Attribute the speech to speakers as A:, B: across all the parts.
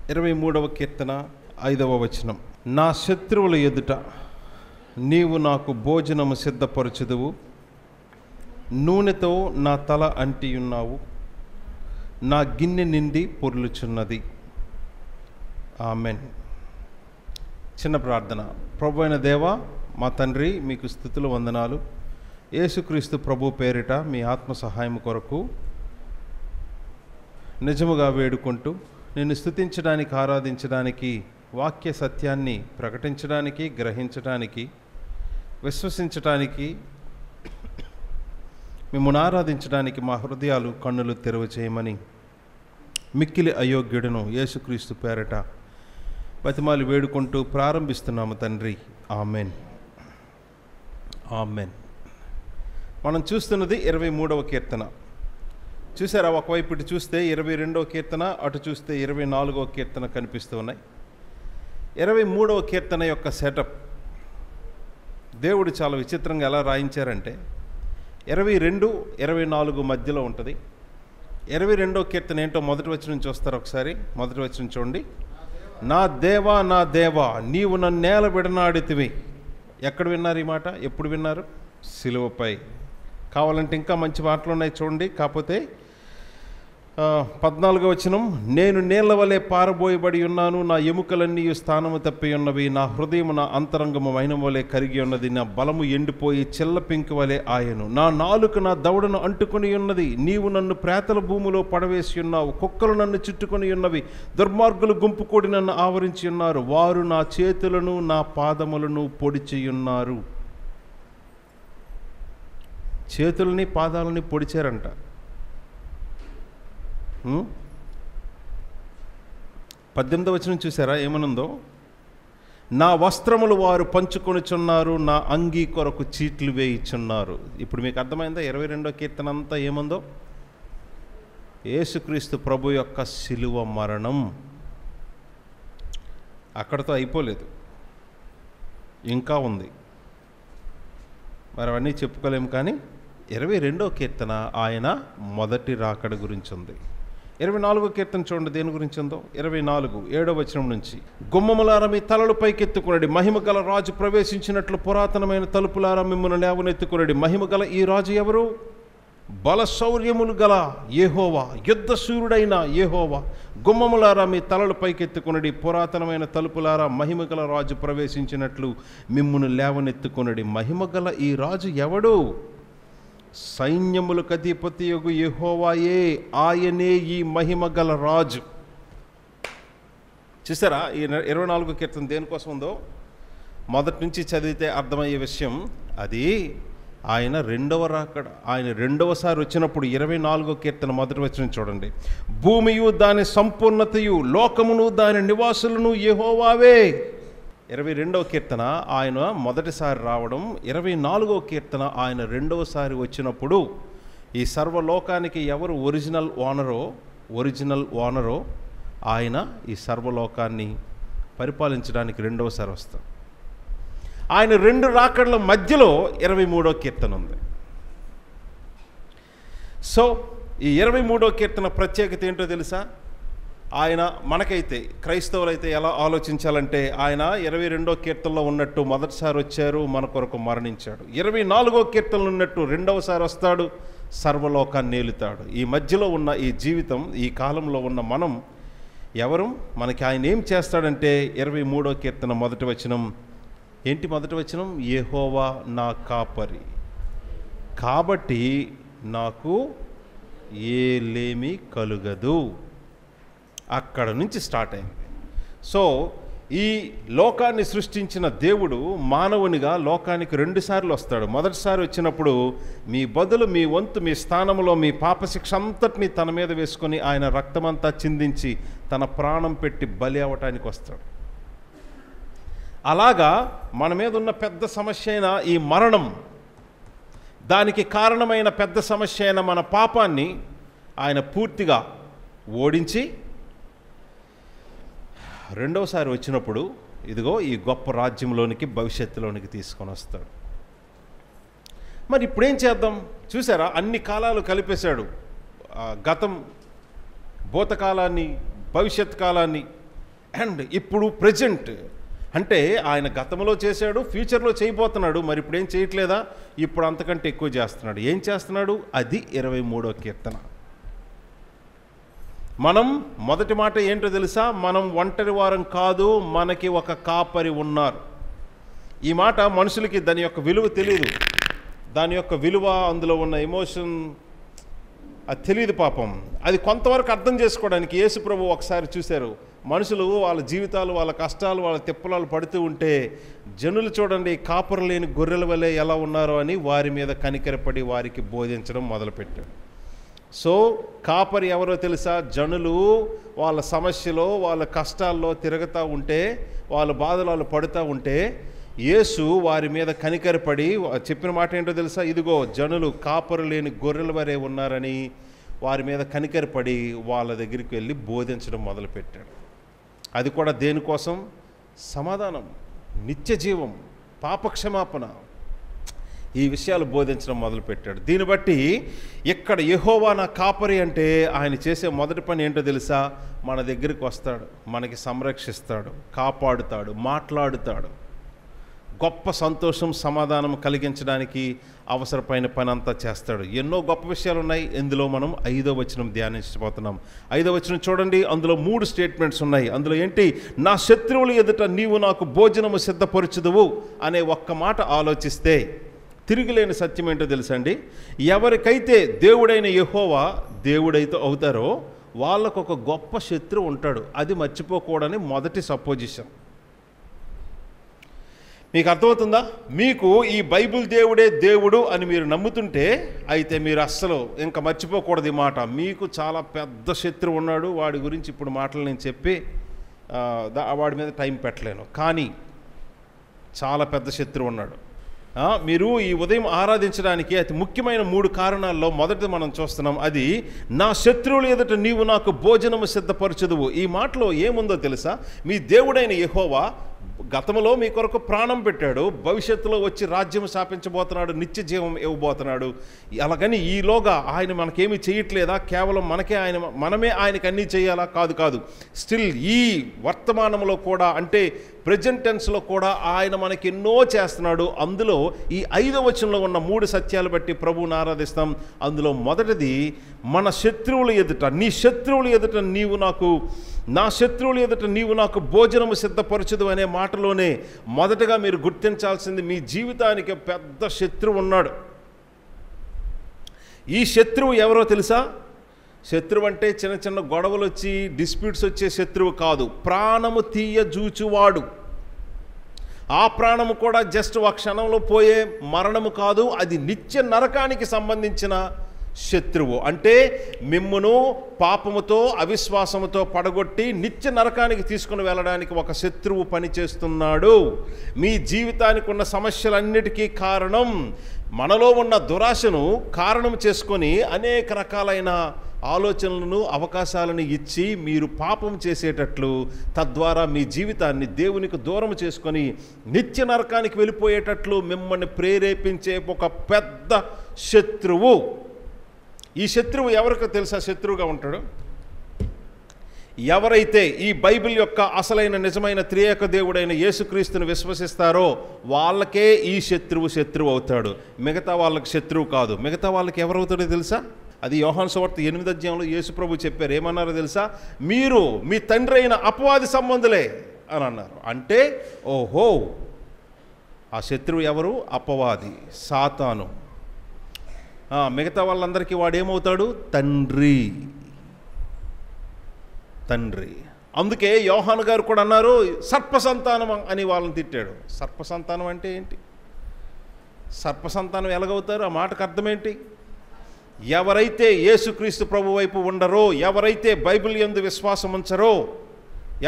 A: 23వ కీర్తన 5వ వచనం. నా శత్రువుల ఎదుట నీవు నాకు భోజనము సిద్ధపరచుదువు, నూనెతో నా తల అంటియున్నావు, నా గిన్నె నిండి పొర్లుచున్నది. ఆమెన్. చిన్న ప్రార్థన. ప్రభు అయిన దేవా, మా తండ్రి, మీకు స్తుతులు వందనాలు. యేసుక్రీస్తు ప్రభు పేరిట మీ ఆత్మ సహాయం కొరకు నిజముగా వేడుకుంటూ నిన్ను స్తుతించడానికి, ఆరాధించడానికి, వాక్య సత్యాన్ని ప్రకటించడానికి, గ్రహించడానికి, విశ్వసించడానికి, మిమ్మల్ని ఆరాధించడానికి మా హృదయాలు, కన్నులు తెరవ చేయమని మిక్కిలి అయోగ్యుడును యేసుక్రీస్తు పేరిట బతిమాలి వేడుకుంటూ ప్రారంభిస్తున్నాము తండ్రి. Amen, amen. మనం చూస్తున్నది 23వ కీర్తన. చూసారా? ఒకవైపు ఇటు చూస్తే 22వ కీర్తన, అటు చూస్తే 24వ కీర్తన కనిపిస్తూ ఉన్నాయి. 23వ కీర్తన యొక్క సెటప్ దేవుడు చాలా విచిత్రంగా ఎలా రాయించారంటే 22, 24 మధ్యలో ఉంటుంది. 22వ కీర్తన ఏంటో మొదటి వచనం చూస్తారు ఒకసారి. మొదటి వచనం చూడండి. నా దేవా, నా దేవా, నీవు నన్ను నేల విడనాడితివి. ఎక్కడ విన్నారు ఈ మాట? ఎప్పుడు విన్నారు? సిలువపై. కావాలంటే ఇంకా మంచి మాటలు ఉన్నాయి చూడండి. కాకపోతే 14వ వచనం, నేను నీళ్ల వలె పారబోయబడి ఉన్నాను, నా ఎముకలన్నీ స్థానము తప్పి ఉన్నవి, నా హృదయము నా అంతరంగము మైనం వలె కరిగి ఉన్నది, నా బలము ఎండిపోయి చిల్ల పెంకు వలె ఆయను, నా నాలుక నా దవడను అంటుకొని ఉన్నది, నీవు నన్ను ప్రేతల భూమిలో పడవేసి ఉన్నావు, కుక్కలు నన్ను చుట్టుకొని ఉన్నవి, దుర్మార్గులు గుంపు కూడి నన్ను ఆవరించి ఉన్నారు, వారు నా చేతులను నా పాదములను పొడిచియున్నారు. చేతులని పాదాలని పొడిచారంట. 18వ వచనం చూసారా ఏమనుందో? నా వస్త్రములు వారు పంచుకొనిచున్నారు, నా అంగీ కొరకు చీట్లు వేయిచున్నారు. ఇప్పుడు మీకు అర్థమైందా 22వ కీర్తన అంతా ఏముందో? యేసుక్రీస్తు ప్రభు యొక్క శిలువ మరణం. అక్కడతో అయిపోలేదు, ఇంకా ఉంది. మరి అవన్నీ చెప్పుకోలేము. కానీ 22వ కీర్తన ఆయన మొదటి రాకడ గురించి ఉంది. 24వ కీర్తన చూడండి దేని గురించి ఉందో. 24, 7వ వచనం నుంచి, గుమ్మములారా మీ తలలు పైకెత్తుకునడి, మహిమ గల రాజు ప్రవేశించినట్లు పురాతనమైన తలుపులారా మిమ్మల్ని లేవనెత్తుకునడి. మహిమ గల ఈ రాజు ఎవరు? బల శౌర్యములు గల యెహోవా, యుద్ధ శూరుడైన యెహోవా. గుమ్మములారా మీ తలలు పైకెత్తుకునడి, పురాతనమైన తలుపులారా మహిమ గల రాజు ప్రవేశించినట్లు మిమ్మును లేవనెత్తుకునడి. మహిమ గల ఈ రాజు ఎవడు? సైన్యములకు అధిపతియగు యెహోవాయే, ఆయనే ఈ మహిమ గల రాజు. చూసారా ఈ 24వ కీర్తన దేనికోసం ఉందో? మొదటి నుంచి చదివితే అర్థమయ్యే విషయం అది. ఆయన రెండవ రాకడ, ఆయన రెండవసారి వచ్చినప్పుడు 24వ కీర్తన మొదటి వచనం చూడండి. భూమియు దాని సంపూర్ణతయు, లోకమును దాని నివాసులను యెహోవావే. 22వ కీర్తన ఆయన మొదటిసారి రావడం, 24వ కీర్తన ఆయన రెండవసారి వచ్చినప్పుడు ఈ సర్వలోకానికి ఎవరు ఒరిజినల్ ఓనరో ఆయన ఈ సర్వలోకాన్ని పరిపాలించడానికి రెండవసారి వస్తాడు. ఆయన రెండు రాకడల మధ్యలో 23వ కీర్తన ఉంది. సో ఈ 23వ కీర్తన ప్రత్యేకత ఏంటో తెలుసా? ఆయన మనకైతే క్రైస్తవులైతే ఎలా ఆలోచించాలంటే ఆయన 22వ కీర్తనలో ఉన్నట్టు మొదటిసారి వచ్చారు, మన కొరకు మరణించాడు. 24వ కీర్తనలో ఉన్నట్టు రెండవసారి వస్తాడు, సర్వలోకాన్ని ఏలుతాడు. ఈ మధ్యలో ఉన్న ఈ జీవితం, ఈ కాలంలో ఉన్న మనం ఎవరు? మనకి ఆయన ఏం చేస్తాడంటే 23వ కీర్తన మొదటి వచనం ఏంటి? మొదటి వచనం, యెహోవా నా కాపరి కాబట్టి నాకు ఏ లేమి కలుగదు. అక్కడ నుంచి స్టార్ట్ అయింది. సో ఈ లోకాన్ని సృష్టించిన దేవుడు మానవునిగా లోకానికి 2 సార్లు వస్తాడు. మొదటిసారి వచ్చినప్పుడు మీ బదులు, మీ వంతు, మీ స్థానంలో మీ పాపశిక్ష అంతటిని తన మీద వేసుకొని ఆయన రక్తమంతా చిందించి తన ప్రాణం పెట్టి బలి అవ్వటానికి వస్తాడు. అలాగా మన మీద ఉన్న పెద్ద సమస్య అయిన ఈ మరణం, దానికి కారణమైన పెద్ద సమస్య అయిన మన పాపాన్ని ఆయన పూర్తిగా ఓడించి రెండవసారి వచ్చినప్పుడు ఇదిగో ఈ గొప్ప రాజ్యంలోనికి, భవిష్యత్తులోనికి తీసుకొని వస్తాడు. మరి ఇప్పుడేం చేద్దాం? చూసారా, అన్ని కాలాలు కలిపేశాడు. గతం, భూతకాలాన్ని, భవిష్యత్ కాలాన్ని, అండ్ ఇప్పుడు ప్రజెంట్ అంటే ఆయన గతంలో చేశాడు, ఫ్యూచర్లో చేయబోతున్నాడు. మరి ఇప్పుడు ఏం చేయట్లేదా? ఇప్పుడు అంతకంటే ఎక్కువ చేస్తున్నాడు. ఏం చేస్తున్నాడు? అది 23వ కీర్తన. మనం మొదటి మాట ఏంటో తెలుసా? మనం ఒంటరి వారం కాదు, మనకి ఒక కాపరి ఉన్నారు. ఈ మాట మనుషులకి దాని యొక్క విలువ తెలియదు. దాని యొక్క విలువ, అందులో ఉన్న ఎమోషన్ అది తెలియదు పాపం. అది కొంతవరకు అర్థం చేసుకోవడానికి యేసు ప్రభు ఒకసారి చూశారు. మనుషులు వాళ్ళ జీవితాలు, వాళ్ళ కష్టాలు, వాళ్ళ తిప్పలాలు పడుతూ ఉంటే జనులు చూడండి కాపరు లేని గొర్రెల వలె ఎలా ఉన్నారో అని వారి మీద కనికరపడి వారికి బోధించడం మొదలుపెట్టాడు. సో కాపరి ఎవరో తెలుసా? జనులు వాళ్ళ సమస్యలో, వాళ్ళ కష్టాల్లో తిరుగుతూ ఉంటే, వాళ్ళ బాధలు వాళ్ళు పడుతూ ఉంటే యేసు వారి మీద కనికరపడి చెప్పిన మాట ఏంటో తెలుసా? ఇదిగో జనులు కాపరు లేని గొర్రెల వరే ఉన్నారని వారి మీద కనికరపడి వాళ్ళ దగ్గరికి వెళ్ళి బోధించడం మొదలుపెట్టాడు. అది కూడా దేనికోసం? సమాధానం, నిత్య జీవం, పాపక్షమాపణ, ఈ విషయాలు బోధించడం మొదలుపెట్టాడు. దీన్ని బట్టి ఇక్కడ యెహోవా నా కాపరి అంటే ఆయన చేసే మొదటి పని ఏంటో తెలుసా? మన దగ్గరికి వస్తాడు, మనకి సంరక్షిస్తాడు, కాపాడుతాడు, మాట్లాడుతాడు, గొప్ప సంతోషం, సమాధానం కలిగించడానికి అవసరమైన పని అంతా చేస్తాడు. ఎన్నో గొప్ప విషయాలు ఉన్నాయి. ఇందులో మనం 5వ వచనం ధ్యానించబోతున్నాం. 5వ వచనం చూడండి, అందులో 3 స్టేట్మెంట్స్ ఉన్నాయి. అందులో ఏంటి? నా శత్రువుల ఎదుట నీవు నాకు భోజనము సిద్ధపరచుదువు అనే ఒక్క మాట ఆలోచిస్తే తిరిగిలేని సత్యం ఏంటో తెలుసండి? ఎవరికైతే దేవుడైన యెహోవా దేవుడైతే అవుతారో వాళ్ళకు ఒక గొప్ప శత్రువు ఉంటాడు. అది మర్చిపోకూడని మొదటి సపోజిషన్. మీకు అర్థమవుతుందా? మీకు ఈ బైబిల్ దేవుడే దేవుడు అని మీరు నమ్ముతుంటే అయితే మీరు అస్సలు ఇంకా మర్చిపోకూడదు ఈ మాట. మీకు చాలా పెద్ద శత్రువు ఉన్నాడు. వాడి గురించి ఇప్పుడు మాటలు నేను చెప్పి వాడి మీద టైం పెట్టలేను. కానీ చాలా పెద్ద శత్రువు ఉన్నాడు. మీరు ఈ ఉదయం ఆరాధించడానికి అతి ముఖ్యమైన 3 కారణాల్లో మొదటిది మనం చూస్తున్నాం. అది నా శత్రువుల ఎదుట నీవు నాకు భోజనము సిద్ధపరచుదువు. ఈ మాటలో ఏముందో తెలుసా? మీ దేవుడైన యెహోవా గతంలో మీ కొరకు ప్రాణం పెట్టాడు, భవిష్యత్తులో వచ్చి రాజ్యం స్థాపించబోతున్నాడు, నిత్య జీవం ఇవ్వబోతున్నాడు. అలాగని ఈలోగా ఆయన మనకేమీ చేయట్లేదా? కేవలం మనమే ఆయనకి అన్నీ చేయాలా? కాదు. స్టిల్ ఈ వర్తమానంలో కూడా, అంటే ప్రెజెంట్ టెన్స్లో కూడా ఆయన మనకి ఎన్నో చేస్తున్నాడు. అందులో ఈ 5వ వచనంలో ఉన్న 3 సత్యాలు బట్టి ప్రభువుని ఆరాధిస్తాం. అందులో మొదటిది, మన శత్రువుల ఎదుట, నీ శత్రువుల ఎదుట నా శత్రువుల ఎదుట నీవు నాకు భోజనము సిద్ధపరచదు అనే మాటలోనే మొదటగా మీరు గుర్తించాల్సింది, మీ జీవితానికి పెద్ద శత్రువు ఉన్నాడు. ఈ శత్రువు ఎవరో తెలుసా? శత్రువు అంటే చిన్న చిన్న గొడవలు వచ్చి డిస్ప్యూట్స్ వచ్చే శత్రువు కాదు. ప్రాణము తీయజూచువాడు. ఆ ప్రాణము కూడా జస్ట్ ఒక క్షణంలో పోయే మరణము కాదు, అది నిత్య నరకానికి సంబంధించిన శత్రువు. అంటే మిమ్మును పాపముతో, అవిశ్వాసముతో పడగొట్టి నిత్య నరకానికి తీసుకుని వెళ్ళడానికి ఒక శత్రువు పనిచేస్తున్నాడు. మీ జీవితానికి ఉన్న సమస్యలన్నిటికీ కారణం, మనలో ఉన్న దురాశను కారణం చేసుకొని అనేక రకాలైన ఆలోచనలను, అవకాశాలను ఇచ్చి మీరు పాపం చేసేటట్లు, తద్వారా మీ జీవితాన్ని దేవునికి దూరం చేసుకొని నిత్య నరకానికి వెళ్ళిపోయేటట్లు మిమ్మల్ని ప్రేరేపించే ఒక పెద్ద శత్రువు. ఈ శత్రువు ఎవరికో తెలుసా శత్రువుగా ఉంటాడు? ఎవరైతే ఈ బైబిల్ యొక్క అసలైన నిజమైన త్రియేక దేవుడైన యేసుక్రీస్తుని విశ్వసిస్తారో వాళ్ళకే ఈ శత్రువు అవుతాడు. మిగతా వాళ్ళకి శత్రువు కాదు. మిగతా వాళ్ళకి ఎవరవుతాడో తెలుసా? అది యోహాను సువార్త 8వ అధ్యాయంలో యేసు ప్రభు చెప్పారు. ఏమన్నారో తెలుసా? మీరు మీ తండ్రి అయిన అపవాది సంబంధులే అని అన్నారు. అంటే ఓహో, ఆ శత్రువు ఎవరు? అపవాది, సాతాను. మిగతా వాళ్ళందరికీ వాడేమవుతాడు? తండ్రి. అందుకే యోహాను గారు కూడా అన్నారు, సర్పసంతానం అని వాళ్ళని తిట్టాడు. సర్పసంతానం అంటే ఏంటి? సర్పసంతానం ఎలాగవుతారు? ఆ మాటకు అర్థం ఏంటి? ఎవరైతే యేసుక్రీస్తు ప్రభు వైపు ఉండరో, ఎవరైతే బైబిల్ యందు విశ్వాసం ఉంచరో,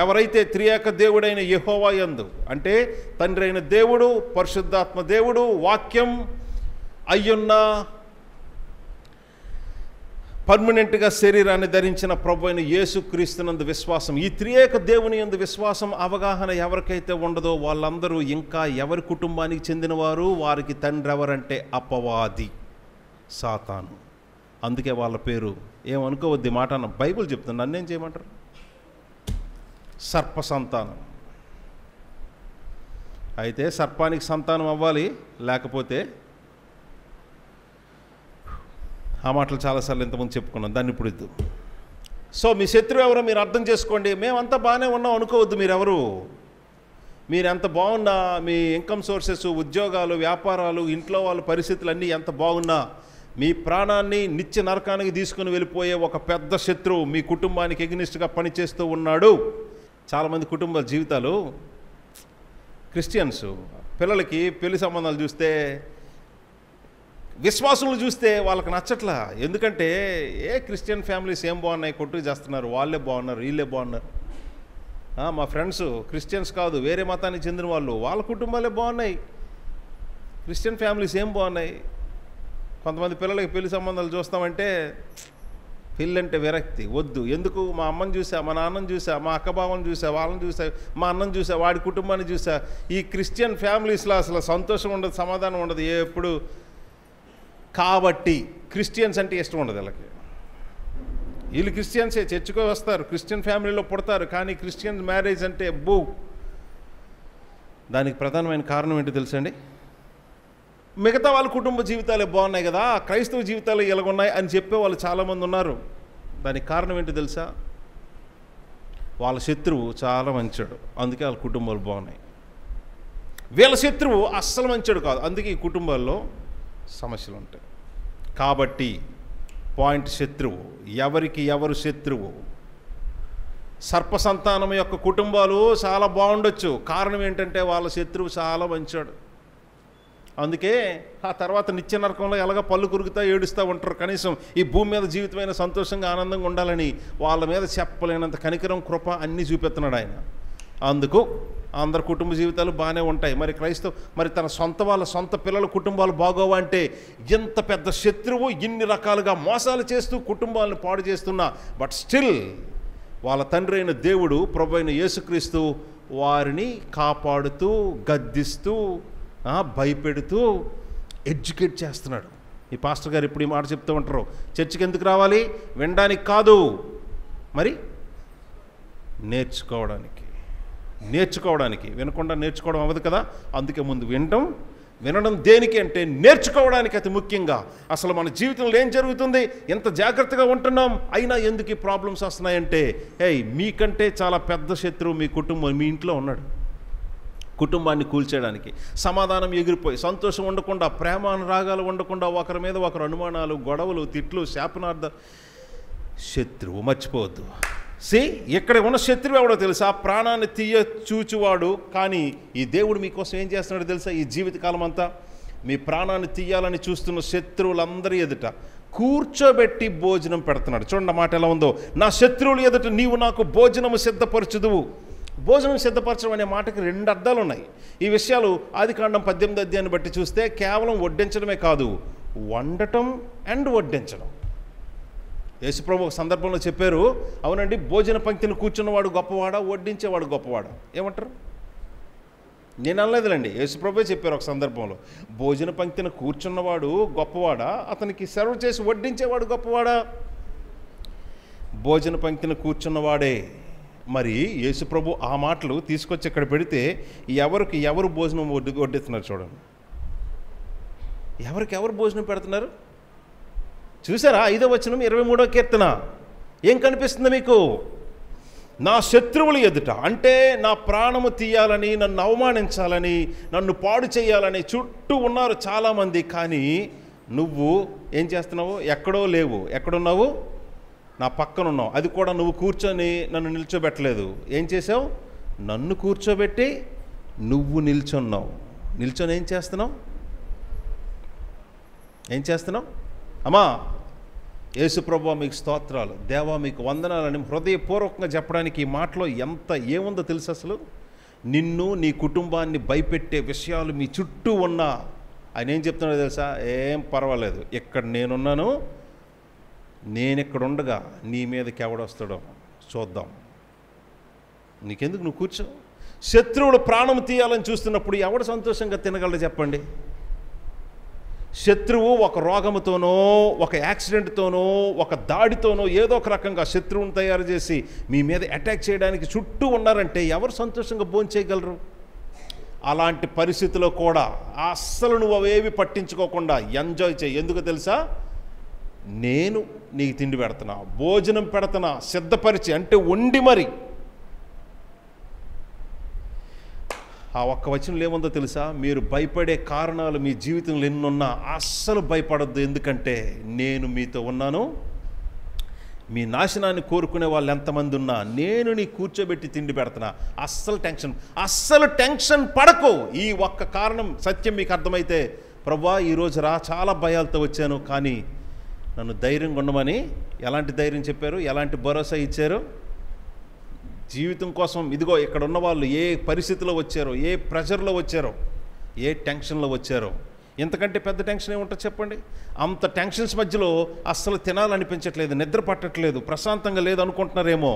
A: ఎవరైతే త్రియేక దేవుడైన యెహోవా యందు, అంటే తండ్రి అయిన దేవుడు, పరిశుద్ధాత్మ దేవుడు, వాక్యం అయ్యున్న పర్మనెంట్గా శరీరాన్ని ధరించిన ప్రభు అయిన యేసుక్రీస్తునందు విశ్వాసం, ఈ త్రియేక దేవుని యందు విశ్వాసం, అవగాహన ఎవరికైతే ఉండదో వాళ్ళందరూ ఇంకా ఎవరి కుటుంబానికి చెందినవారు? వారికి తండ్రి ఎవరంటే అపవాది, సాతాను. అందుకే వాళ్ళ పేరు. ఏమనుకోవద్ది మాట, బైబిల్ చెప్తుంది. నన్నేం చేయమంటారు? సర్ప సంతానం. అయితే సర్పానికి సంతానం అవ్వాలి, లేకపోతే ఆ మాటలు చాలాసార్లు ఇంతకుముందు చెప్పుకున్నాం, దాన్ని ఇప్పుడు ఇద్దు. సో మీ శత్రువు ఎవరో మీరు అర్థం చేసుకోండి. మేమంతా బాగానే ఉన్నాం అనుకోవద్దు. మీరు ఎంత బాగున్నా, మీ ఇన్కమ్ సోర్సెస్, ఉద్యోగాలు, వ్యాపారాలు, ఇంట్లో వాళ్ళ పరిస్థితులు అన్నీ ఎంత బాగున్నా, మీ ప్రాణాన్ని నిత్య నరకానికి తీసుకుని వెళ్ళిపోయే ఒక పెద్ద శత్రువు మీ కుటుంబానికి ఎగ్నిస్ట్గా పనిచేస్తూ ఉన్నాడు. చాలామంది కుటుంబ జీవితాలు, క్రిస్టియన్స్ పిల్లలకి పెళ్లి సంబంధాలు చూస్తే, విశ్వాసులు చూస్తే వాళ్ళకి నచ్చట్లా. ఎందుకంటే క్రిస్టియన్ ఫ్యామిలీస్ ఏం బాగున్నాయి, కొట్టుకు చేస్తున్నారు, వాళ్ళే బాగున్నారు, వీళ్ళే బాగున్నారు. మా ఫ్రెండ్స్ క్రిస్టియన్స్ కాదు, వేరే మతానికి చెందిన వాళ్ళు, వాళ్ళ కుటుంబాలే బాగున్నాయి, క్రిస్టియన్ ఫ్యామిలీస్ ఏం బాగున్నాయి. కొంతమంది పిల్లలకి పెళ్లి సంబంధాలు చూస్తామంటే పెళ్ళంటే విరక్తి, వద్దు. ఎందుకు? మా అమ్మని చూసా, మా నాన్నని చూసా, మా అక్క బావని చూసా, వాళ్ళని చూసా, మా అన్నని చూసా, వాడి కుటుంబాన్ని చూసా. ఈ క్రిస్టియన్ ఫ్యామిలీస్లో అసలు సంతోషం ఉండదు, సమాధానం ఉండదు ఎప్పుడు. కాబట్టి క్రిస్టియన్స్ అంటే ఇష్టం ఉండదు వీళ్ళకి. వీళ్ళు క్రిస్టియన్సే, చర్చికో వస్తారు, క్రిస్టియన్ ఫ్యామిలీలో పుడతారు, కానీ క్రిస్టియన్ మ్యారేజ్ అంటే దానికి ప్రధానమైన కారణం ఏంటో తెలుసండి? మిగతా వాళ్ళ కుటుంబ జీవితాలే బాగున్నాయి కదా, క్రైస్తవ జీవితాలు ఇలాగున్నాయి అని చెప్పే వాళ్ళు చాలామంది ఉన్నారు. దానికి కారణం ఏంటో తెలుసా? వాళ్ళ శత్రువు చాలా మంచోడు, అందుకే వాళ్ళ కుటుంబాలు బాగున్నాయి. వీళ్ళ శత్రువు అస్సలు మంచోడు కాదు, అందుకే ఈ కుటుంబాల్లో సమస్యలు ఉంటాయి. కాబట్టి పాయింట్, శత్రువు ఎవరికి ఎవరు శత్రువు? సర్పసంతానం యొక్క కుటుంబాలు చాలా బాగుండొచ్చు, కారణం ఏంటంటే వాళ్ళ శత్రువు చాలా మంచోడు. అందుకే ఆ తర్వాత నిత్య నరకంలో ఎలాగ పళ్ళు కురుగుతా ఏడుస్తూ ఉంటారు. కనీసం ఈ భూమి మీద జీవితమైన సంతోషంగా ఆనందంగా ఉండాలని వాళ్ళ మీద చెప్పలేనంత కనికరం, కృప అన్నీ చూపెడుతున్నాడు ఆయన. అందుకు అందరి కుటుంబ జీవితాలు బాగానే ఉంటాయి. మరి తన వాళ్ళ సొంత పిల్లల కుటుంబాలు బాగోవా అంటే, ఎంత పెద్ద శత్రువు ఇన్ని రకాలుగా మోసాలు చేస్తూ కుటుంబాలను పాడు చేస్తున్నా, బట్ స్టిల్ వాళ్ళ తండ్రి అయిన దేవుడు, ప్రభు అయిన యేసుక్రీస్తు వారిని కాపాడుతూ, గద్దిస్తూ, భయపెడుతూ, ఎడ్యుకేట్ చేస్తున్నాడు. ఈ పాస్టర్ గారు ఇప్పుడు ఈ మాట చెప్తూ ఉంటారు, చర్చికి ఎందుకు రావాలి? వినడానికి కాదు, మరి నేర్చుకోవడానికి. వినకుండా నేర్చుకోవడం అవ్వదు కదా. అందుకే ముందు వినడం దేనికి అంటే నేర్చుకోవడానికి. అతి ముఖ్యంగా అసలు మన జీవితంలో ఏం జరుగుతుంది, ఎంత జాగ్రత్తగా ఉంటున్నాం, అయినా ఎందుకు ఈ ప్రాబ్లమ్స్ వస్తున్నాయంటే, మీకంటే చాలా పెద్ద శత్రువు మీ కుటుంబం, మీ ఇంట్లో ఉన్నాడు. కుటుంబాన్ని కూల్చేయడానికి, సమాధానం ఎగిరిపోయి, సంతోషం ఉండకుండా, ప్రేమానురాగాలు ఉండకుండా, ఒకరి మీద ఒకరు అనుమానాలు, గొడవలు, తిట్లు, శాపనార్థ శత్రువు. మర్చిపోవద్దు. ఇక్కడ ఉన్న శత్రువు ఎవడో తెలుసా? ప్రాణాన్ని చూచువాడు. కానీ ఈ దేవుడు మీకోసం ఏం చేస్తున్నాడో తెలుసా? ఈ జీవితకాలం అంతా మీ ప్రాణాన్ని తీయాలని చూస్తున్న శత్రువులందరి ఎదుట కూర్చోబెట్టి భోజనం పెడుతున్నాడు. చూడండి మాట ఎలా ఉందో, నా శత్రువులు ఎదుట నీవు నాకు భోజనము సిద్ధపరచుదువు. భోజనం సిద్ధపరచడం అనే మాటకి 2 అర్థాలు ఉన్నాయి. ఈ విషయాలు ఆదికాండం 18వ అధ్యాయాన్ని బట్టి చూస్తే కేవలం వడ్డించడమే కాదు, వండటం అండ్ వడ్డించడం. యేసుప్రభు ఒక సందర్భంలో చెప్పారు, అవునండి, భోజన పంక్తిని కూర్చున్నవాడు గొప్పవాడా, వడ్డించేవాడు గొప్పవాడా? ఏమంటారు? నేను అనలేదులేండి, యేసుప్రభువే చెప్పారు ఒక సందర్భంలో. భోజన పంక్తిని కూర్చున్నవాడు గొప్పవాడా, అతనికి సర్వ్ చేసి వడ్డించేవాడు గొప్పవాడా? భోజన పంక్తిని కూర్చున్నవాడే. మరి యేసుప్రభు ఆ మాటలు తీసుకొచ్చి ఇక్కడ పెడితే ఎవరికి ఎవరు భోజనం వడ్డిస్తున్నారు చూడండి. ఎవరికి ఎవరు భోజనం పెడుతున్నారు చూసారా? 5వ వచనం 23వ కీర్తన ఏం కనిపిస్తుంది మీకు? నా శత్రువులు ఎదుట, అంటే నా ప్రాణము తీయాలని, నన్ను అవమానించాలని, నన్ను పాడు చేయాలని చుట్టూ ఉన్నారు చాలామంది. కానీ నువ్వు ఏం చేస్తున్నావు? ఎక్కడో లేవు, ఎక్కడున్నావు? నా పక్కన ఉన్నావు. అది కూడా నువ్వు కూర్చొని నన్ను నిల్చోబెట్టలేదు. ఏం చేసావు? నన్ను కూర్చోబెట్టి నువ్వు నిల్చున్నావు. నిల్చొని ఏం చేస్తున్నావు? అమ్మా, యేసుప్రభువా మీకు స్తోత్రాలు, దేవా మీకు వందనాలని హృదయపూర్వకంగా చెప్పడానికి ఈ మాటలో ఏముందో తెలుసు? అసలు నిన్ను, నీ కుటుంబాన్ని భయపెట్టే విషయాలు మీ చుట్టూ ఉన్నా ఆయన ఏం చెప్తున్నాడో తెలుసా? ఏం పర్వాలేదు, ఇక్కడ నేనున్నాను, నేనెక్కడ ఉండగా నీ మీదకి ఎవడొస్తాడో చూద్దాం, నీకెందుకు, నువ్వు కూర్చో. శత్రువుడు ప్రాణం తీయాలని చూస్తున్నప్పుడు ఎవడు సంతోషంగా తినగలడు చెప్పండి? శత్రువు ఒక రోగముతోనో, ఒక యాక్సిడెంట్తోనో, ఒక దాడితోనో ఏదో ఒక రకంగా శత్రువుని తయారు చేసి మీ మీద అటాక్ చేయడానికి చుట్టూ ఉన్నారంటే ఎవరు సంతోషంగా భోంచేయగలరు? అలాంటి పరిస్థితిలో కూడా అస్సలు నువ్వు అవేవి పట్టించుకోకుండా ఎంజాయ్ చేయి. ఎందుకు తెలుసా? నేను నీకు తిండి పెడుతున్నా, భోజనం పెడుతున్నా, సిద్ధపరిచి, అంటే వండి మరి. ఆ ఒక్క వచనంలో ఏముందో తెలుసా? మీరు భయపడే కారణాలు మీ జీవితంలో ఎన్నున్నా అస్సలు భయపడద్దు. ఎందుకంటే నేను మీతో ఉన్నాను. మీ నాశనాన్ని కోరుకునే వాళ్ళు ఎంతమంది ఉన్నా నేను నీ కూర్చోబెట్టి తిండి పెడుతున్నా. అస్సలు టెన్షన్ పడకు. ఈ ఒక్క కారణం సత్యం మీకు అర్థమైతే, ప్రభువా ఈరోజు చాలా భయాలతో వచ్చాను, కానీ నన్ను ధైర్యంగా ఉండమని ఎలాంటి ధైర్యం చెప్పారు? ఎలాంటి భరోసా ఇచ్చారు? జీవితం కోసం ఇదిగో ఇక్కడ ఉన్న వాళ్ళు ఏ పరిస్థితిలో వచ్చారో, ఏ ప్రెషర్లో వచ్చారో, ఏ టెన్షన్లో వచ్చారో, ఇంతకంటే పెద్ద టెన్షన్ ఏముంటుంది చెప్పండి? అంత టెన్షన్స్ మధ్యలో అస్సలు తినాలనిపించట్లేదు, నిద్ర పట్టట్లేదు, ప్రశాంతంగా లేదు అనుకుంటున్నారేమో.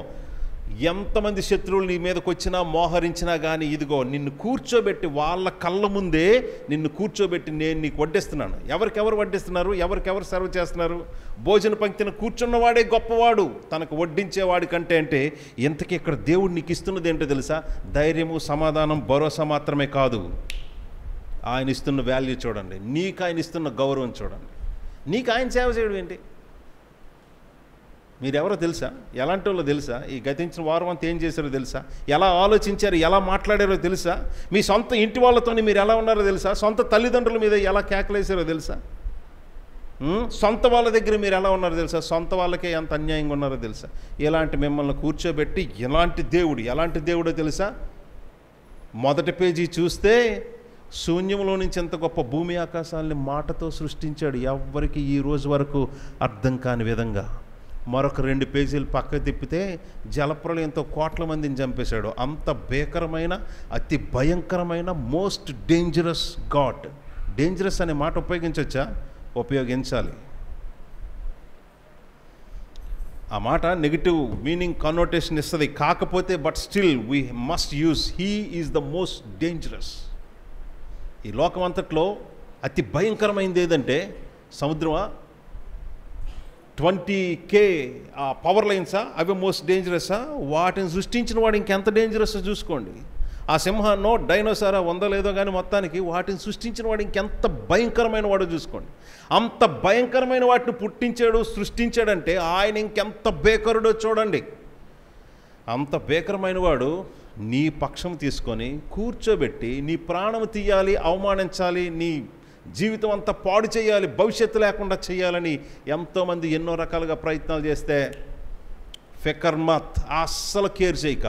A: ఎంతమంది శత్రువులు నీ మీదకి వచ్చినా మోహరించినా కానీ ఇదిగో నిన్ను కూర్చోబెట్టి, వాళ్ళ కళ్ళ ముందే నిన్ను కూర్చోబెట్టి నేను నీకు వడ్డిస్తున్నాను. ఎవరికెవరు వడ్డిస్తున్నారు? ఎవరికెవరు సర్వ్ చేస్తున్నారు? భోజన పంక్తిని కూర్చున్నవాడే గొప్పవాడు తనకు వడ్డించేవాడి కంటే. అంటే ఇంతకీ ఇక్కడ దేవుడు నీకు ఇస్తున్నది ఏంటో తెలుసా? ధైర్యము, సమాధానం, భరోసా మాత్రమే కాదు. ఆయన ఇస్తున్న వాల్యూ చూడండి, నీకు ఆయన ఇస్తున్న గౌరవం చూడండి. నీకు ఆయన సేవ చేయడం ఏంటి? మీరెవరో తెలుసా? ఎలాంటి వాళ్ళో తెలుసా? ఈ గతించిన వారం అంతా ఏం చేశారో తెలుసా? ఎలా ఆలోచించారు, ఎలా మాట్లాడారో తెలుసా? మీ సొంత ఇంటి వాళ్ళతో మీరు ఎలా ఉన్నారో తెలుసా? సొంత తల్లిదండ్రుల మీద ఎలా కేకలేసారో తెలుసా? సొంత వాళ్ళ దగ్గర మీరు ఎలా ఉన్నారో తెలుసా? సొంత వాళ్ళకే ఎంత అన్యాయంగా ఉన్నారో తెలుసా? ఇలాంటి మిమ్మల్ని కూర్చోబెట్టి ఎలాంటి దేవుడో తెలుసా? మొదటి పేజీ చూస్తే శూన్యంలో నుంచి ఎంత గొప్ప భూమి ఆకాశాలని మాటతో సృష్టించాడు, ఎవ్వరికి ఈ రోజు వరకు అర్థం కాని విధంగా. మరొక 2 పేజీలు పక్క తిప్పితే జలప్రలయంతో కోట్ల మందిని చంపేశాడు. అంత భీకరమైన, అతి భయంకరమైన, మోస్ట్ డేంజరస్ గాడ్. డేంజరస్ అనే మాట ఉపయోగించవచ్చా? ఉపయోగించాలి. ఆ మాట నెగిటివ్ మీనింగ్ కన్నోటేషన్ ఇస్తుంది. కాకపోతే but still we must use, he is the most dangerous. ఈ లోకం అంతట్లో అతి భయంకరమైనది ఏదంటే సముద్రమా, 20K ఆ పవర్ లైన్సా, అవి మోస్ట్ డేంజరస్సా? వాటిని సృష్టించిన వాడు ఇంకెంత డేంజరస్ చూసుకోండి. ఆ సింహాన్నో డైనోసారా ఉందో లేదో కానీ మొత్తానికి వాటిని సృష్టించిన వాడు ఇంకెంత భయంకరమైన వాడో చూసుకోండి. అంత భయంకరమైన వాటిని పుట్టించాడు, సృష్టించాడంటే ఆయన ఇంకెంత భీకరుడో చూడండి. అంత భీకరమైన వాడు నీ పక్షం తీసుకొని కూర్చోబెట్టి నీ ప్రాణం తీయాలి, అవమానించాలి, నీ జీవితం అంతా పాడు చేయాలి, భవిష్యత్తు లేకుండా చేయాలని ఎంతోమంది ఎన్నో రకాలుగా ప్రయత్నాలు చేస్తే ఫికర్ మత్, అస్సలు కేర్ చేయక,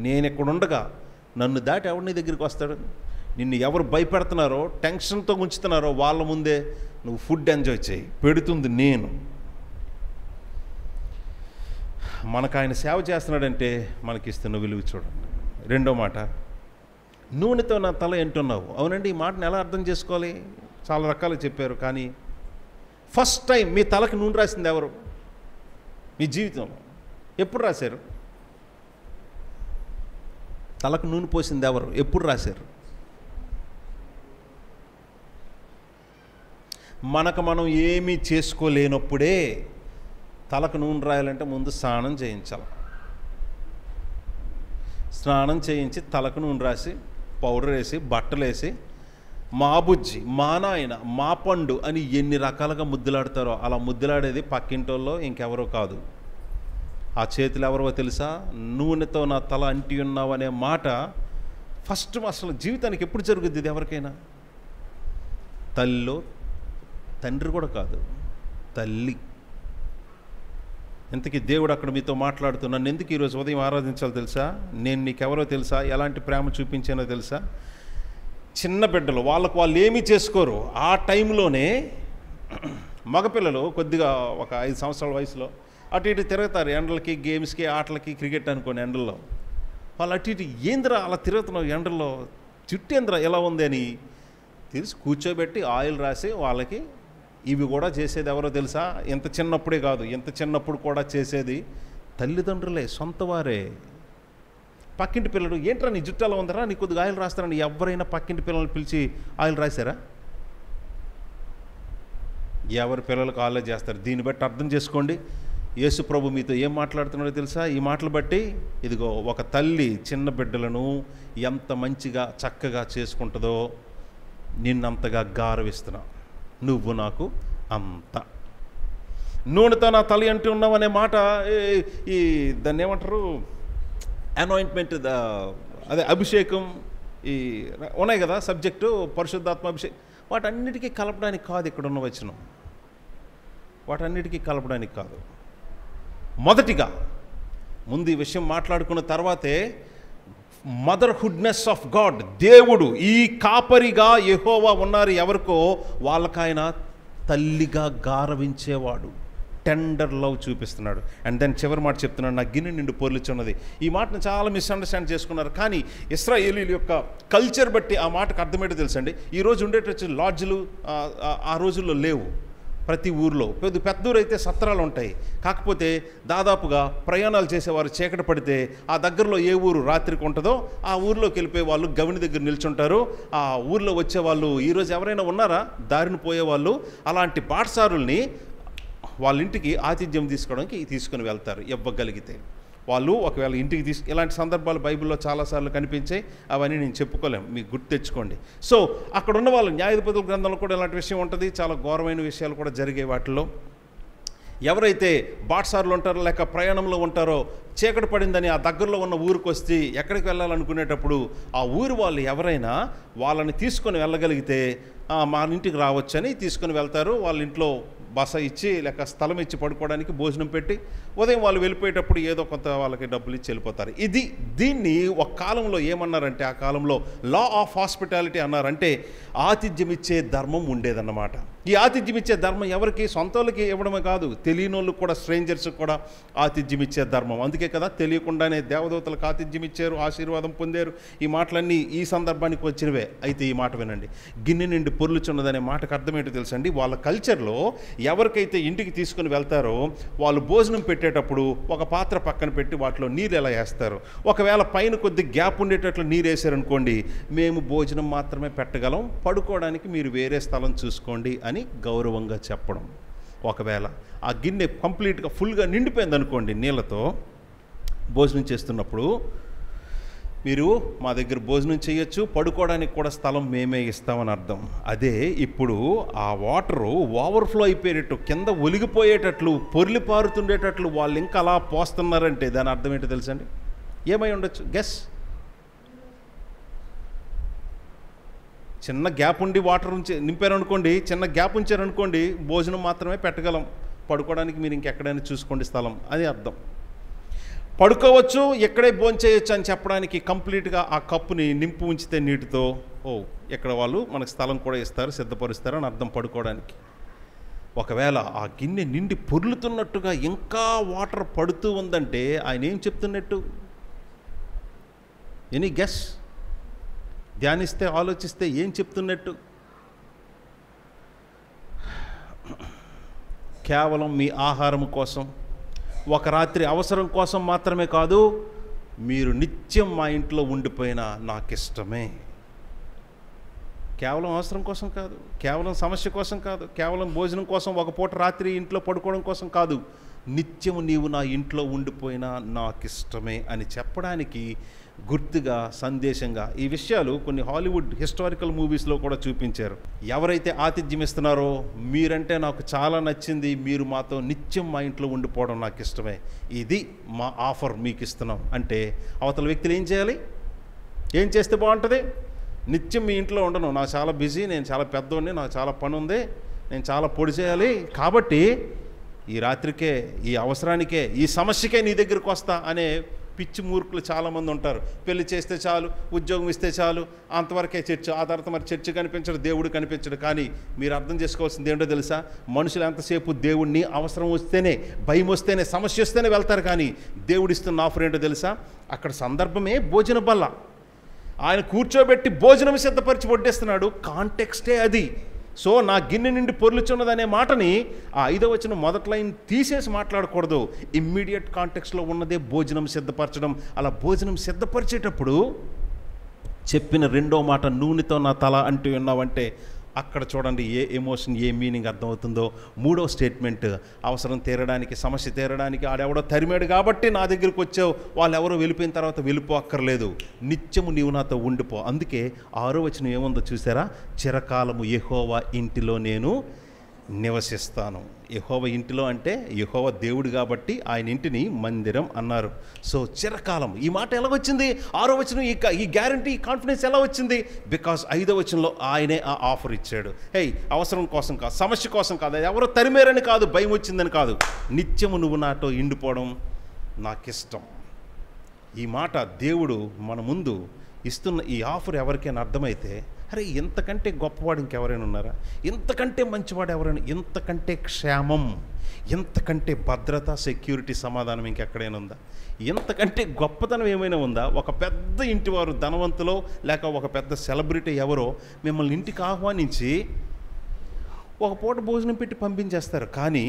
A: నేను ఇక్కడ ఉండగా నన్ను దాటి ఎవరు నీ దగ్గరికి వస్తాడు? నిన్ను ఎవరు భయపెడుతున్నారో, టెన్షన్తో ఉంచుతున్నారో వాళ్ళ ముందే నువ్వు ఫుడ్ ఎంజాయ్ చేయి, పెడుతుంది నేను. మనకు ఆయన సేవ చేస్తున్నాడంటే మనకిస్తున్న విలువ చూడండి. రెండో మాట, నూనెతో నా తల ఎంటున్నావు. అవునండి, ఈ మాటను ఎలా అర్థం చేసుకోవాలి? చాలా రకాలు చెప్పారు, కానీ ఫస్ట్ టైం మీ తలకి నూనె రాసింది ఎవరు మీ జీవితంలో? ఎప్పుడు రాశారు? తలకు నూనె పోసింది ఎవరు? ఎప్పుడు రాశారు? మనకు మనం ఏమీ చేసుకోలేనప్పుడే తలకు నూనె రాయాలంటే ముందు స్నానం చేయించాలి. స్నానం చేయించి తలకు నూనె రాసి, పౌడర్ వేసి, బట్టలు వేసి, మా బుజ్జి, మా నాయన, మా పండు అని ఎన్ని రకాలుగా ముద్దులాడతారో అలా ముద్దులాడేది పక్కింటోళ్ళో ఇంకెవరో కాదు. ఆ చేతులు ఎవరో తెలుసా? నూనెతో నా తల అంటి ఉన్నావు అనే మాట ఫస్ట్ అసలు జీవితానికి ఎప్పుడు జరుగుద్ది ఇది ఎవరికైనా? తల్లిలో, తండ్రి కూడా కాదు, తల్లి. ఇంతకీ దేవుడు అక్కడ మీతో మాట్లాడుతూ, నన్ను ఎందుకు ఈరోజు ఉదయం ఆరాధించాలో తెలుసా? నేను నీకెవరో తెలుసా? ఎలాంటి ప్రేమ చూపించానో తెలుసా? చిన్న బిడ్డలు, వాళ్ళు ఏమీ చేసుకోరు. ఆ టైంలోనే మగపిల్లలు కొద్దిగా ఒక 5 సంవత్సరాల వయసులో అటు ఇటు తిరుగుతారు, ఎండలకి, గేమ్స్కి, ఆటలకి, క్రికెట్ అనుకోని ఎండల్లో. వాళ్ళు అటు ఇటు, ఏందిరా అలా తిరుగుతున్నావు ఎండల్లో, చుట్టూ ఏందిరా ఎలా ఉంది అని తెలిసి కూర్చోబెట్టి ఆయిల్ రాసి వాళ్ళకి ఇవి కూడా చేసేది ఎవరో తెలుసా? ఎంత చిన్నప్పుడే కాదు, ఎంత చిన్నప్పుడు కూడా చేసేది తల్లిదండ్రులే, సొంత వారే. పక్కింటి పిల్లలు, ఏంట్రా నీ జుట్టు అలా ఉందరా, నీ కొద్దిగా ఆయిల్ రాస్తారని ఎవరైనా పక్కింటి పిల్లల్ని పిలిచి ఆయిల్ రాశారా? ఎవరి పిల్లలకు వాళ్ళే చేస్తారు. దీన్ని బట్టి అర్థం చేసుకోండి యేసు ప్రభు మీతో ఏం మాట్లాడుతున్నాడో తెలుసా? ఈ మాటలు బట్టి, ఇదిగో ఒక తల్లి చిన్న బిడ్డలను ఎంత మంచిగా చక్కగా చేసుకుంటుందో నిన్నంతగా గారవిస్తున్నా, నువ్వు నాకు అంత. నూనెతో నా తల్లి అంటూ ఉన్నావు అనే మాట, ఈ దాన్ని ఏమంటారు, అనాయింట్మెంట్, అదే అభిషేకం, ఈ ఉన్నాయి కదా సబ్జెక్టు, పరిశుద్ధాత్మ అభిషేకం, వాటన్నిటికీ కలపడానికి కాదు ఇక్కడ ఉన్న వచనం. వాటన్నిటికీ కలపడానికి కాదు. మొదటిగా ముందు ఈ విషయం మాట్లాడుకున్న తర్వాతే మదర్హుడ్నెస్ ఆఫ్ గాడ్, దేవుడు ఈ కాపరిగా యెహోవా ఉన్నారు ఎవరికో వాళ్ళకాయన తల్లిగా గారవించేవాడు, టెండర్ లవ్ చూపిస్తున్నాడు. అండ్ దెన్ చివరి మాట చెప్తున్నాడు, నా గిన్నె నిండు పొర్లుచున్నది. ఈ మాటను చాలా మిస్అండర్స్టాండ్ చేసుకున్నారు. కానీ ఇశ్రాయేలీల యొక్క కల్చర్ బట్టి ఆ మాటకు అర్థమేంటో తెలుసండి. ఈరోజు ఉండేటట్టు లాడ్జ్లు ఆ రోజుల్లో లేవు. ప్రతి ఊర్లో పెద్ద ఊరు అయితే సత్రాలు ఉంటాయి. కాకపోతే దాదాపుగా ప్రయాణాలు చేసేవారు చీకటి పడితే ఆ దగ్గరలో ఏ ఊరు రాత్రికి ఉంటుందో ఆ ఊర్లోకి వెళ్ళిపోయే వాళ్ళు గవిని దగ్గర నిల్చుంటారు. ఆ ఊర్లో వచ్చేవాళ్ళు, ఈరోజు ఎవరైనా ఉన్నారా దారిని పోయేవాళ్ళు, అలాంటి బాటసారుల్ని వాళ్ళ ఇంటికి ఆతిథ్యం తీసుకోవడానికి తీసుకుని వెళ్తారు ఇవ్వగలిగితే. వాళ్ళు ఒకవేళ ఇంటికి ఇలాంటి సందర్భాలు బైబిల్లో చాలాసార్లు కనిపించాయి. అవన్నీ నేను చెప్పుకోలేం, మీకు గుర్తు తెచ్చుకోండి. సో అక్కడ ఉన్న వాళ్ళు న్యాయాధిపతుల గ్రంథంలో కూడా ఇలాంటి విషయం ఉంటుంది. చాలా ఘోరమైన విషయాలు కూడా జరిగాయి వాటిలో. ఎవరైతే బాటసారులు ఉంటారో లేక ప్రయాణంలో ఉంటారో, చీకటి పడిందని ఆ దగ్గరలో ఉన్న ఊరికి వస్తే ఎక్కడికి వెళ్ళాలనుకునేటప్పుడు ఆ ఊరు వాళ్ళు ఎవరైనా వాళ్ళని తీసుకొని వెళ్ళగలిగితే మా ఇంటికి రావచ్చని తీసుకొని వెళ్తారు. వాళ్ళ ఇంట్లో బస ఇచ్చి లేక స్థలం ఇచ్చి పడుకోవడానికి భోజనం పెట్టి ఉదయం వాళ్ళు వెళ్ళిపోయేటప్పుడు ఏదో కొంత వాళ్ళకి డబ్బులు ఇచ్చి వెళ్ళిపోతారు. దీన్ని ఒక కాలంలో ఏమన్నారంటే, ఆ కాలంలో లా ఆఫ్ హాస్పిటాలిటీ అన్నారంటే ఆతిథ్యం ఇచ్చే ధర్మం ఉండేదన్నమాట. ఈ ఆతిథ్యం ఇచ్చే ధర్మం ఎవరికి? సొంత వాళ్ళకి ఇవ్వడమే కాదు, తెలియని వాళ్ళకి కూడా, స్ట్రేంజర్స్కి కూడా ఆతిథ్యం ఇచ్చే ధర్మం. అందుకే కదా తెలియకుండానే దేవదూతలకు ఆతిథ్యం ఇచ్చారు, ఆశీర్వాదం పొందారు. ఈ మాటలన్నీ ఈ సందర్భానికి వచ్చినవే. అయితే ఈ మాట వినండి, గిన్నె నిండి పొర్లుచున్నదనే మాటకు అర్థం ఏంటో తెలుసండి. వాళ్ళ కల్చర్లో ఎవరికైతే ఇంటికి తీసుకుని వెళ్తారో వాళ్ళు భోజనం పెట్టేటప్పుడు ఒక పాత్ర పక్కన పెట్టి వాటిలో నీరు ఎలా వేస్తారు. ఒకవేళ పైన కొద్ది గ్యాప్ ఉండేటట్లు నీరు వేసారనుకోండి, మేము భోజనం మాత్రమే పెట్టగలం, పడుకోవడానికి మీరు వేరే స్థలం చూసుకోండి అని గౌరవంగా చెప్పడం. ఒకవేళ ఆ గిన్నె కంప్లీట్గా ఫుల్గా నిండిపోయింది అనుకోండి నీళ్ళతో, భోజనం చేస్తున్నప్పుడు మీరు మా దగ్గర భోజనం చేయొచ్చు, పడుకోవడానికి కూడా స్థలం మేమే ఇస్తామని అర్థం. అదే ఇప్పుడు ఆ వాటరు ఓవర్ఫ్లో అయిపోయేటట్టు, కింద ఒలిగిపోయేటట్లు, పొర్లి పారుతుండేటట్లు వాళ్ళు ఇంకా అలా పోస్తున్నారంటే దాని అర్థం ఏంటో తెలుసండి? ఏమై ఉండొచ్చు? గెస్. చిన్న గ్యాప్ ఉండి వాటర్ నింపారనుకోండి, చిన్న గ్యాప్ ఉంచారనుకోండి, భోజనం మాత్రమే పెట్టగలం, పడుకోవడానికి మీరు ఇంకెక్కడైనా చూసుకోండి స్థలం, అది అర్థం. పడుకోవచ్చు, ఎక్కడే భోంచేయచ్చు అని చెప్పడానికి కంప్లీట్గా ఆ కప్పుని నింపు ఉంచితే నీటితో, ఎక్కడ వాళ్ళు మనకు స్థలం కూడా ఇస్తారు, సిద్ధపరుస్తారు అని అర్థం పడుకోవడానికి. ఒకవేళ ఆ గిన్నె నిండి పొర్లుతున్నట్టుగా ఇంకా వాటర్ పడుతూ ఉందంటే ఆయన ఏం చెప్తున్నట్టు? Any guess? ధ్యానిస్తే, ఆలోచిస్తే ఏం చెప్తున్నట్టు? కేవలం మీ ఆహారం కోసం, ఒక రాత్రి అవసరం కోసం మాత్రమే కాదు, మీరు నిత్యం మా ఇంట్లో ఉండిపోయినా నాకు ఇష్టమే. కేవలం అవసరం కోసం కాదు, కేవలం సమస్య కోసం కాదు, కేవలం భోజనం కోసం, ఒక పూట రాత్రి ఇంట్లో పడుకోవడం కోసం కాదు, నిత్యం నీవు నా ఇంట్లో ఉండిపోయినా నాకు ఇష్టమే అని చెప్పడానికి గుర్తుగా, సందేశంగా ఈ విషయాలు కొన్ని హాలీవుడ్ హిస్టారికల్ మూవీస్లో కూడా చూపించారు. ఎవరైతే ఆతిథ్యం ఇస్తున్నారో, మీరంటే నాకు చాలా నచ్చింది, మీరు మాతో నిత్యం మా ఇంట్లో ఉండిపోవడం నాకు ఇష్టమే, ఇది మా ఆఫర్ మీకు ఇస్తున్నాం అంటే అవతల వ్యక్తులు ఏం చేయాలి? ఏం చేస్తే బాగుంటుంది? నిత్యం మీ ఇంట్లో ఉండను, నాకు చాలా బిజీ, నేను చాలా పెద్దోడిని, నాకు చాలా పని ఉంది, నేను చాలా పొడి చేయాలి, కాబట్టి ఈ రాత్రికే, ఈ అవసరానికే, ఈ సమస్యకే నీ దగ్గరికి వస్తా అనే పిచ్చి మూర్ఖులు చాలామంది ఉంటారు. పెళ్లి చేస్తే చాలు, ఉద్యోగం ఇస్తే చాలు, అంతవరకే చర్చ, ఆ తర్వాత మరి చర్చ కనిపించడు, దేవుడు కనిపించడు. కానీ మీరు అర్థం చేసుకోవాల్సింది ఏంటో తెలుసా? మనుషులు ఎంతసేపు దేవుడిని అవసరం వస్తేనే, భయం వస్తేనే, సమస్య వస్తేనే వెళ్తారు. కానీ దేవుడిస్తున్న ఆఫర్ ఏంటో తెలుసా? అక్కడ సందర్భమే భోజన బల్ల, ఆయన కూర్చోబెట్టి భోజనం సిద్ధపరిచి వడ్డిస్తున్నాడు. కాంటెక్స్టే అది. సో నా గిన్నె నుండి పొర్లుచున్నదనే మాటని ఆ 5వ వచనం మొదటి లైన్ తీసేసి మాట్లాడకూడదు. ఇమ్మీడియట్ కాంటెక్స్ట్లో ఉన్నదే భోజనం సిద్ధపరచడం. అలా భోజనం సిద్ధపరిచేటప్పుడు చెప్పిన రెండో మాట, నూనెతో నా తల అంటూ ఉన్నావంటే అక్కడ చూడండి ఏ ఎమోషన్, ఏ మీనింగ్ అర్థమవుతుందో. మూడో స్టేట్మెంట్, అవసరం తీరడానికి, సమస్య తీరడానికి ఆడెవడో తరిమాడు కాబట్టి నా దగ్గరికి వచ్చావు, వాళ్ళు ఎవరో వెళ్ళిపోయిన తర్వాత వెళ్ళిపో అక్కర్లేదు, నిత్యము నీవు నాతో ఉండిపో. అందుకే 6వ వచనం ఏముందో చూసారా? చిరకాలము యెహోవా ఇంటిలో నేను నివసిస్తాను. యెహోవా ఇంటిలో అంటే యెహోవా దేవుడు కాబట్టి ఆయన ఇంటిని మందిరం అన్నారు. సో చిరకాలం, ఈ మాట ఎలా వచ్చింది? 6వ వచనం ఈ గ్యారంటీ, ఈ కాన్ఫిడెన్స్ ఎలా వచ్చింది? బికాస్ 5వ వచనంలో ఆయనే ఆ ఆఫర్ ఇచ్చాడు. హే, అవసరం కోసం కాదు, సమస్య కోసం కాదు, ఎవరో తరిమేరని కాదు, భయం వచ్చిందని కాదు, నిత్యము నువ్వు నాతో ఇండిపోవడం నాకిష్టం. ఈ మాట దేవుడు మన ముందు ఇస్తున్న ఈ ఆఫర్ ఎవరికైనా అర్థమైతే, అరే ఇంతకంటే గొప్పవాడు ఇంకెవరైనా ఉన్నారా? ఇంతకంటే మంచివాడు ఎవరైనా? ఇంతకంటే క్షేమం, ఇంతకంటే భద్రత, సెక్యూరిటీ, సమాధానం ఇంకెక్కడైనా ఉందా? ఇంతకంటే గొప్పతనం ఏమైనా ఉందా? ఒక పెద్ద ఇంటివారు, ధనవంతులో లేక ఒక పెద్ద సెలబ్రిటీ ఎవరో మిమ్మల్ని ఇంటికి ఆహ్వానించి ఒక పూట భోజనం పెట్టి పంపించేస్తారు, కానీ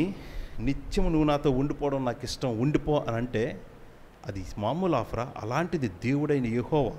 A: నిత్యం నువ్వు నాతో ఉండిపోవడం నాకు ఇష్టం, ఉండిపో అని అంటే అది మామూలు ఆఫరా? అలాంటిది దేవుడైన యెహోవా